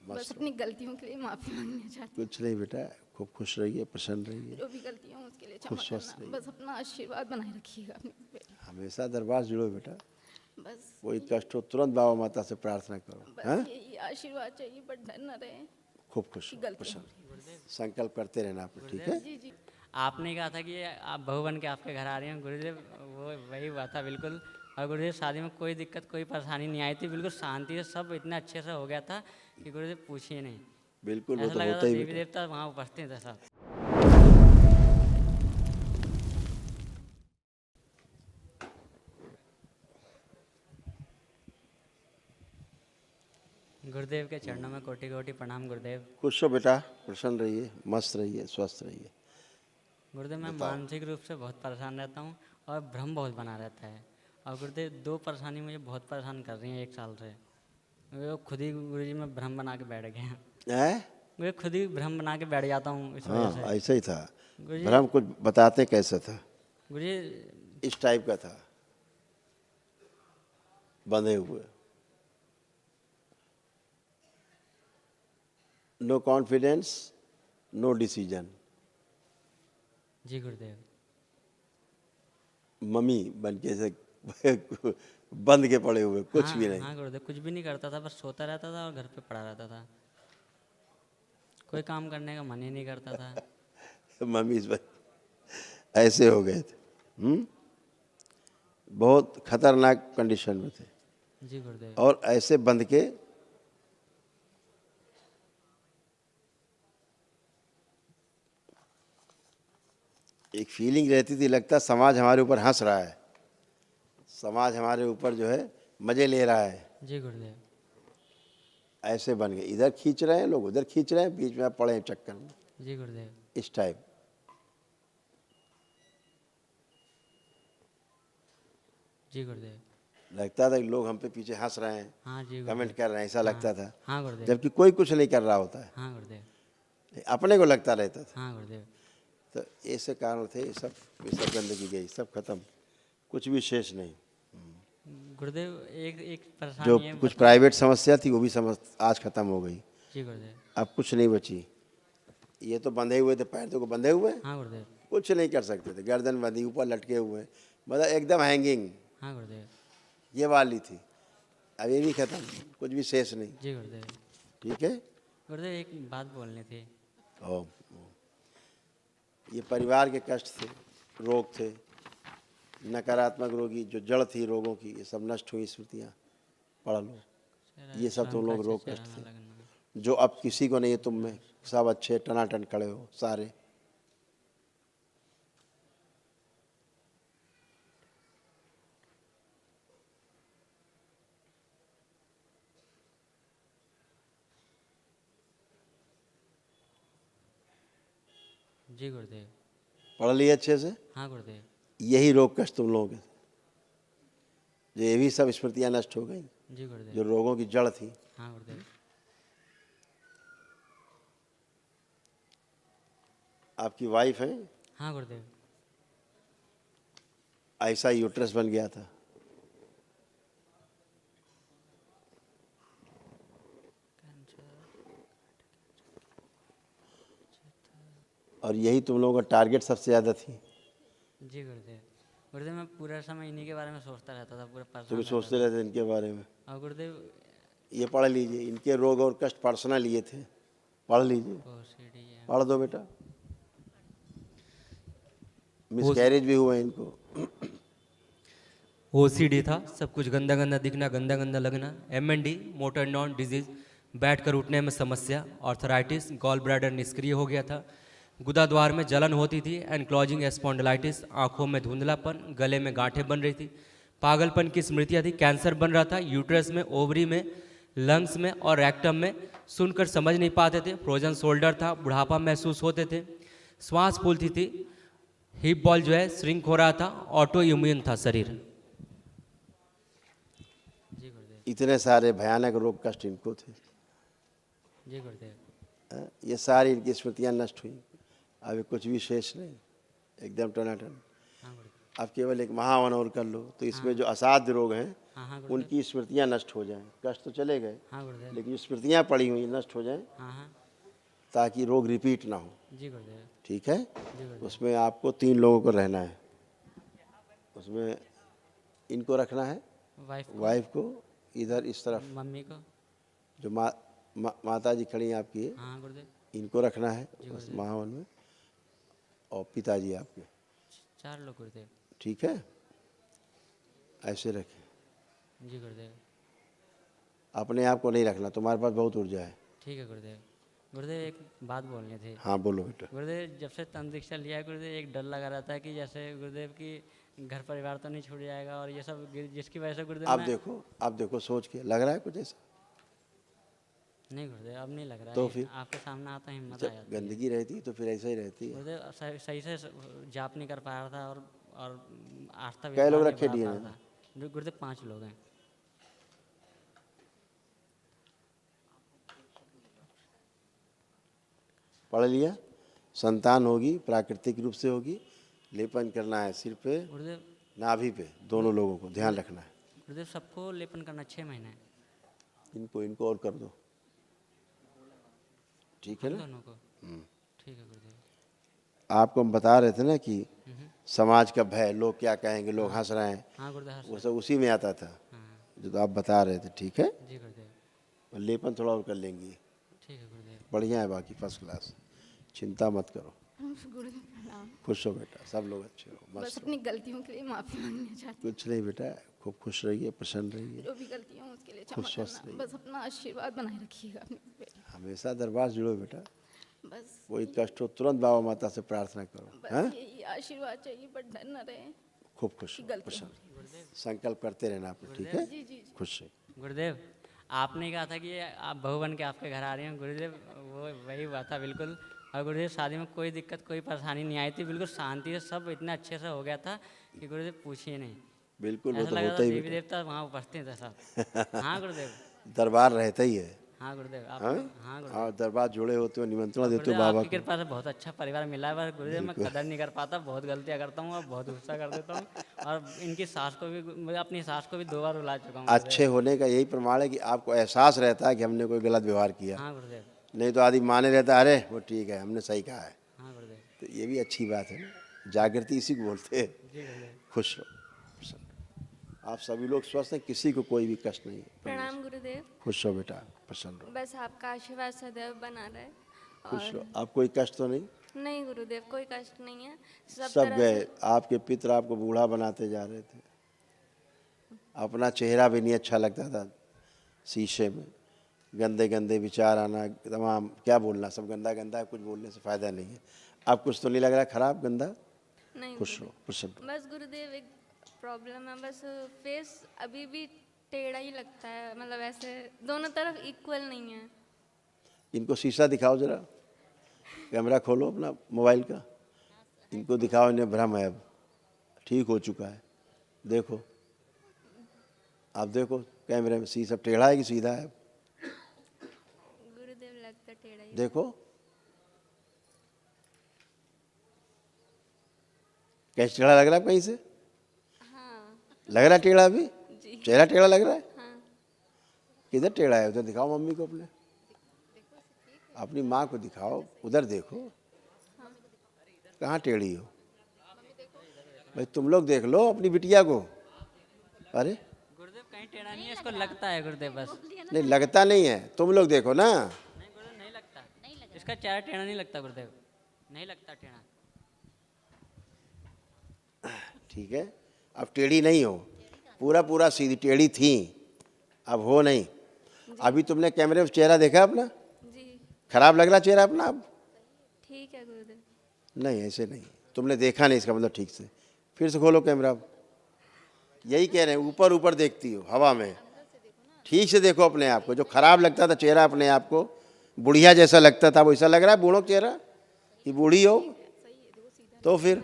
बस अपनी गलतियों के लिए माफ़ी मांगना चाहती कुछ नहीं बेटा, खूब खुश रहिए, प्रसन्न रहिए, हूँ। जो भी गलतियाँ हों उसके लिए खुद क्षमा स्वस्थ करना। रहिए। बस अपना आशीर्वाद बनाए रखिएगा अपने पे। हमेशा दरबार जुड़ो बेटा, बस कोई कष्ट हो तुरंत बाबा माता से प्रार्थना करो। बस हैं? यही आशीर्वाद चाहिए, बट डर न रहे खूब खुश कि हो, गलतियाँ प्रसन्न हो रही रहिए। हैं। संकल्प करते रहना आपको, ठीक है? जी जी। आपने कहा था कि आप बहू बन के आपके घर आ रही हैं गुरुदेव, वो वही हुआ था बिल्कुल। और गुरुदेव शादी में कोई दिक्कत कोई परेशानी नहीं आई थी, बिल्कुल शांति से सब इतना अच्छे से हो गया था कि गुरुदेव पूछिए नहीं। बिल्कुल, वो ऐसा तो लगा होता था ही देवी बेटा। देवता वहाँ उपस्थित थे सब। गुरुदेव के चरणों में कोटि कोटि प्रणाम गुरुदेव। खुश हो बेटा, प्रसन्न रहिए, मस्त रहिए, स्वस्थ रहिए। गुरुदेव मैं बताओ। मानसिक रूप से बहुत परेशान रहता हूँ और भ्रम बहुत बना रहता है। और गुरुदेव दो परेशानी मुझे बहुत परेशान कर रही हैं 1 साल से। वो खुद ही गुरुजी में भ्रम बना के बैठ गए हैं। हैं? मैं खुद ही भ्रम बना के बैठ जाता हूँ इस वजह हाँ, से। ऐसा ही था। गुरुजी भ्रम कुछ बताते कैसा था? गुरुजी इस टाइप का था, बंधे हुए। No confidence, no decision. जी गुरुदेव। मम्मी बन के ऐसे बंद के पड़े हुए, कुछ भी नहीं। हाँ गुरुदेव, कुछ भी नहीं करता था, बस सोता रहता था और घर पे पड़ा रहता था। कोई काम करने का मन ही नहीं करता था। मम्मी इस पर ऐसे हो गए थे। बहुत खतरनाक कंडीशन में थे, जी गुरुदेव। और ऐसे बंद के एक फीलिंग रहती थी, लगता समाज हमारे ऊपर हंस रहा है, समाज हमारे ऊपर जो है मजे ले रहा है। जी गुरुदेव। ऐसे बन गए, इधर खींच रहे हैं लोग, उधर खींच रहे हैं, बीच में आप पड़े हैं चक्कर में, जी गुरुदेव। इस टाइप। जी गुरुदेव। लगता था कि लोग हम पे पीछे हंस रहे हैं, हाँ जी कमेंट गुरुदेव। कर रहे हैं, ऐसा लगता था। हाँ गुरुदेव। जबकि कोई कुछ नहीं कर रहा होता है, हाँ गुरुदेव। अपने को लगता रहता था। हाँ गुरुदेव। तो ऐसे कारण थे, ये सब गंदगी गई, सब खत्म, कुछ भी शेष नहीं। गुरुदेव एक एक जो परेशानी है कुछ प्राइवेट समस्या थी वो भी आज खत्म हो गई। जी गुरुदेव। अब कुछ नहीं बची। ये तो बंधे हुए थे, पैर तो को बंधे हुए, हाँ गुरुदेव। कुछ नहीं कर सकते थे, गर्दन बंधी, ऊपर लटके हुए, मतलब एकदम हैंगिंग, हाँ गुरुदेव। ये वाली थी। अब ये भी खत्म, कुछ भी शेष नहीं। जी गुरुदेव। ठीक है। गुरुदेव एक बात बोलनी थी। ओ, ये परिवार के कष्ट थे, रोग थे, नकारात्मक रोगी जो जड़ थी रोगों की, ये सब नष्ट हुई स्मृतियाँ, पढ़ लो। ये सब तुम लोग रोग कष्ट थे जो अब किसी को नहीं है, तुम में सब अच्छे टनाटन खड़े हो सारे। जी गुरुदेव। पढ़ लिए अच्छे से। हाँ गुरुदेव। यही रोग कष्ट तुम लोगों के, जो ये भी सब स्मृतियाँ नष्ट हो गई, जी गुरुदेव। जो रोगों की जड़ थी। हाँ गुरुदेव। आपकी वाइफ है, हाँ गुरुदेव। ऐसा यूट्रस बन गया था, और यही तुम लोगों का टारगेट सबसे ज़्यादा थी। जी गुरुदेव। गुरुदेव मैं पूरा समय इन्हीं के बारे में सोचता रहता था, पूरा परेशान तुम रहता सोचते था। रहते इनके बारे में। और गुरुदेव ये पढ़ लीजिए, इनके रोग और कष्ट पर्सनल लिए थे, पढ़ लीजिए, OCD है। पढ़ दो बेटा। मिसकैरेज भी हुआ इनको। OCD था, सब कुछ गंदा गंदा दिखना, गंदा गंदा लगना। MND मोटर न्यूरॉन डिजीज, बैठकर उठने में समस्या। ऑर्थराइटिस, गॉल ब्लैडर निष्क्रिय हो गया था। गुदा द्वार में जलन होती थी। एनक्लोजिंग स्पॉन्डिलाइटिस, आंखों में धुंधलापन, गले में गांठें बन रही थी। पागलपन की स्मृतियाँ थी। कैंसर बन रहा था यूट्रस में, ओवरी में, लंग्स में और रेक्टम में। सुनकर समझ नहीं पाते थे। फ्रोजन शोल्डर था। बुढ़ापा महसूस होते थे। श्वास फूलती थी। हिप बॉल जो है श्रिंक हो रहा था। ऑटो इम्यून था शरीर। जी गुरुदेव। इतने सारे भयानक रोग कष्ट इनको थे। जी गुरुदेव। ये सारी इनकी स्मृतियाँ नष्ट हुई, अभी कुछ भी शेष नहीं, एकदम टनाटन। हाँ गुरुदेव। अब केवल एक महावन और कर लो, तो इसमें जो असाध्य रोग हैं हाँ हाँ गुरुदेव। उनकी स्मृतियाँ नष्ट हो जाएं। कष्ट तो चले गए, हाँ गुरुदेव। लेकिन जो स्मृतियाँ पड़ी हुई नष्ट हो जाएं, हाँ हाँ ताकि रोग रिपीट ना हो। जी गुरुदेव। ठीक है। जी गुरुदेव। उसमें आपको 3 लोगों को रहना है। उसमें इनको रखना है, वाइफ को इधर इस तरफ, मम्मी को। जो माता जी खड़ी हैं आपकी, हाँ गुरुदेव। इनको रखना है उस माहौल में, और पिताजी आपके। 4 लोग गुरुदेव। ठीक है, ऐसे रखें। जी गुरुदेव। अपने आप को नहीं रखना, तुम्हारे पास बहुत ऊर्जा है। ठीक है गुरुदेव। गुरुदेव एक बात बोलनी थी। हाँ बोलो बेटा। गुरुदेव जब से तंत्र दीक्षा लिया है गुरुदेव, एक डर लगा रहता है कि जैसे गुरुदेव की घर परिवार तो नहीं छूट जाएगा, और ये सब जिसकी वजह से गुरुदेव आप देखो सोच के लग रहा है कुछ ऐसा? नहीं गुरुदेव, अब नहीं लग रहा तो है। फिर आपके सामने आता हिम्मत आ जब जाती है। गंदगी रहती है तो फिर ऐसा ही रहती है। गुरुदेव सही से जाप नहीं कर पा रहा था, और आस्था कै लोग विश्वास रखे नहीं बढ़ा दिए पा रहा था। गुरुदेव 5 लोग हैं। पढ़ लिया, संतान होगी, प्राकृतिक रूप से होगी। लेपन करना है सिर पे, गुरुदेव। नाभि पे, दोनों लोगों को ध्यान रखना है। गुरुदेव सबको लेपन करना 6 महीने। इनको और कर दो, ठीक है हम ना? दोनों को। ठीक है गुरुदेव। आपको हम बता रहे थे ना कि समाज का भय, लोग क्या कहेंगे, लोग हंस रहे हैं, हाँ गुरुदेव। वो सब उसी में आता था हाँ जो तो आप बता रहे थे। ठीक है, जी गुरुदेव। और लेपन थोड़ा और कर लेंगी। ठीक है गुरुदेव। बढ़िया है, बाकी फर्स्ट क्लास, चिंता मत करो। गुरुदेव प्रणाम। खुश हो बेटा, सब लोग अच्छे हो, बस मस्त हो। अपनी गलतियों के लिए माफी मांगना चाहती कुछ नहीं बेटा, खूब खुश रहिए, प्रसन्न हूँ। रहिए, जो भी गलतियाँ हों उसके लिए क्षमा खुश स्वस्थ करना। बस अपना आशीर्वाद बनाए रखिएगा अपने पे। हमेशा दरबार जुड़ो बेटा। बस कोई कष्ट हो तुरंत बाबा माता से प्रार्थना करो। बस हाँ, यही आशीर्वाद चाहिए, पर डर न रहे। खूब खुश हो, गलती प्रसन्न। संकल्प करते रहना आपने, ठीक है? जी जी। खुश रहिए। गुरुदेव आपने कहा था कि आप बहू बन के आपके घर आ रही हैं गुरुदेव, वो वही हुआ था बिल्कुल। और गुरुदेव शादी में कोई दिक्कत कोई परेशानी नहीं आई थी, बिल्कुल शांति से सब इतना अच्छे से हो गया था कि गुरुदेव पूछिए नहीं। बिल्कुल, वो ऐसा तो लग रहा होता था ही देवी बेटा, देवता वहाँ उपस्थित थे सब। हाँ गुरुदेव। दरबार रहता ही है। हाँ गुरुदेव आप। हाँ, हाँ गुरुदेव। और दरबार जुड़े होते हो, निमंत्रण देते हो गुरुदेव बाबा आपकी को। कृपा से बहुत अच्छा परिवार मिला है, बस गुरुदेव मैं कदर नहीं कर पाता, बहुत गलतियाँ करता हूँ और बहुत गुस्सा कर देता हूँ, और इनकी सास को भी, मैं अपनी सास को भी 2 बार रुला चुका हूँ। अच्छे होने का यही प्रमाण है कि आपको एहसास रहता है कि हमने कोई गलत व्यवहार किया। हाँ गुरुदेव। नहीं तो आदि माने रहता, अरे वो ठीक है, हमने सही कहा है। हाँ गुरुदेव। तो ये भी अच्छी बात है ना, जागृति इसी को बोलते हैं। जी गुरुदेव। खुश रहो, प्रसन्न रहो। आप सभी लोग स्वस्थ हैं, किसी को कोई भी कष्ट नहीं है। प्रणाम गुरुदेव। खुश हो बेटा, प्रसन्न रहो, बस आपका आशीर्वाद सदैव बना रहे। खुश रहो। आप कोई कष्ट तो नहीं? नहीं गुरुदेव, कोई कष्ट नहीं है। सब तरह गए, से- आपके पितर आपको बूढ़ा बनाते जा रहे थे, अपना चेहरा भी नहीं अच्छा लगता था, शीशे में गंदे गंदे विचार आना, तमाम क्या बोलना, सब गंदा गंदा है, कुछ बोलने से फ़ायदा नहीं है। अब कुछ तो नहीं लग रहा खराब गंदा? नहीं खुश गुरुदेव। रहो, प्रसन्न रहो। बस गुरुदेव एक प्रॉब्लम है, बस फेस अभी भी टेढ़ा ही लगता है, मतलब ऐसे दोनों तरफ इक्वल नहीं है। इनको शीशा दिखाओ जरा, कैमरा खोलो अपना मोबाइल का, इनको दिखाओ, इन्हें भ्रम है, अब ठीक हो चुका है। देखो, आप देखो कैमरे में, शीशा टेढ़ा है कि सीधा है? गुरुदेव लगता टेढ़ा ही। देखो कैसे टेढ़ा लग रहा है कहीं से? हाँ लग रहा है टेढ़ा अभी? जी। चेहरा टेढ़ा लग रहा है? हाँ किधर टेढ़ा है? उधर दिखाओ मम्मी को अपने, अपनी माँ को दिखाओ, उधर देखो कहाँ टेढ़ी हो। भाई तुम लोग देख लो अपनी बिटिया को। अरे गुरुदेव कहीं टेढ़ा नहीं है, इसको लगता है गुरुदेव बस। नहीं, लगता नहीं है, तुम लोग देखो ना। नहीं गुरुदेव नहीं लगता, इसका चेहरा टेढ़ा नहीं लगता गुरुदेव, नहीं लगता टेढ़ा। ठीक है, अब टेढ़ी नहीं हो, पूरा पूरा सीधी, टेढ़ी थी अब हो नहीं। अभी तुमने कैमरे में चेहरा देखा अपना? जी खराब लग रहा चेहरा अपना अब? ठीक है गुरुदेव। नहीं, ऐसे नहीं, तुमने देखा नहीं, इसका मतलब ठीक से। फिर से खोलो कैमरा। यही कह रहे हैं, ऊपर ऊपर देखती हो, हवा में। ठीक से देखो अपने आप को, जो खराब लगता था चेहरा अपने आप को, बुढ़िया जैसा लगता था, वैसा लग रहा है बूढ़ों का चेहरा कि बूढ़ी हो? तो फिर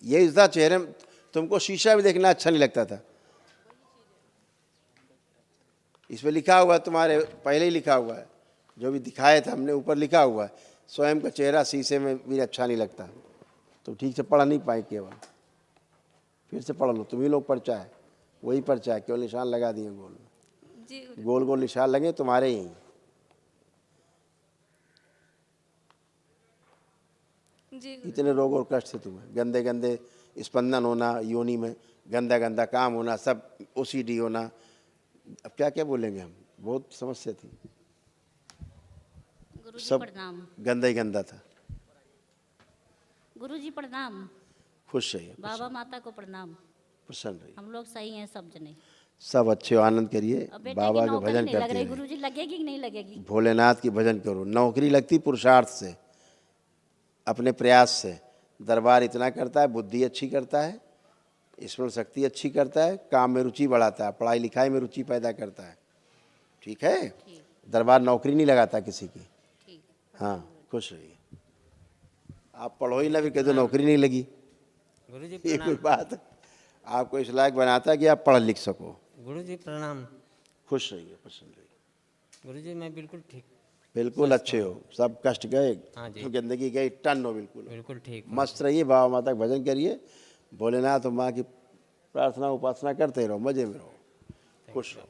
यही था चेहरे में। तुमको शीशा भी देखना अच्छा नहीं लगता था। इस पे लिखा हुआ है, तुम्हारे पहले ही लिखा हुआ है, जो भी दिखाया था हमने, ऊपर लिखा हुआ है, स्वयं का चेहरा शीशे में भी अच्छा नहीं लगता। तो ठीक से पढ़ नहीं पाए केवल, फिर से पढ़ लो, तुम ही लोग पर्चा है, वही पर्चा है, केवल निशान लगा दिए गोल। जी गुरु गोल गोल निशान लगे तुम्हारे ही। जी गुरु इतने रोग और कष्ट थे तुम्हें, गंदे गंदे स्पंदन होना योनि में, गंदा गंदा काम होना, सब ओसीडी होना, अब क्या क्या बोलेंगे हम, बहुत समस्या थी, गुरुजी सब प्रणाम। गंदा ही गंदा था। गुरुजी प्रणाम। खुश रहिए, बाबा माता को प्रणाम। प्रसन्न रहिए, हम लोग सही हैं सब जने। सब अच्छे हो, आनंद करिए, अब बेटे की बाबा का नौकरी भजन नहीं लग करते रही, रहिए, गुरुजी लगेगी कि नहीं लगेगी? भोलेनाथ की भजन करो। नौकरी लगती पुरुषार्थ से, अपने प्रयास से। दरबार इतना करता है, बुद्धि अच्छी करता है, स्मरण शक्ति अच्छी करता है, काम में रुचि बढ़ाता है, पढ़ाई लिखाई में रुचि पैदा करता है। ठीक है, दरबार नौकरी नहीं लगाता किसी की। ठीक। हाँ, खुश रहिए। आप पढ़ो ही ना, भी कह दो नौकरी नहीं लगी, गुरुजी ये कोई बात है? आपको इस लायक बनाता है कि आप पढ़ लिख सको। गुरुजी प्रणाम। खुश रहिए, प्रसन्न रहिए, गुरुजी मैं बिल्कुल ठीक, बिल्कुल अच्छे हो, सब कष्ट गए, हाँ जी। गंदगी गई, टन हो बिल्कुल, बिल्कुल ठीक। मस्त रहिए, बाबा माता का भजन करिए, भोलेनाथ और माँ की प्रार्थना उपासना करते रहो, मजे में रहो, खुश रहो।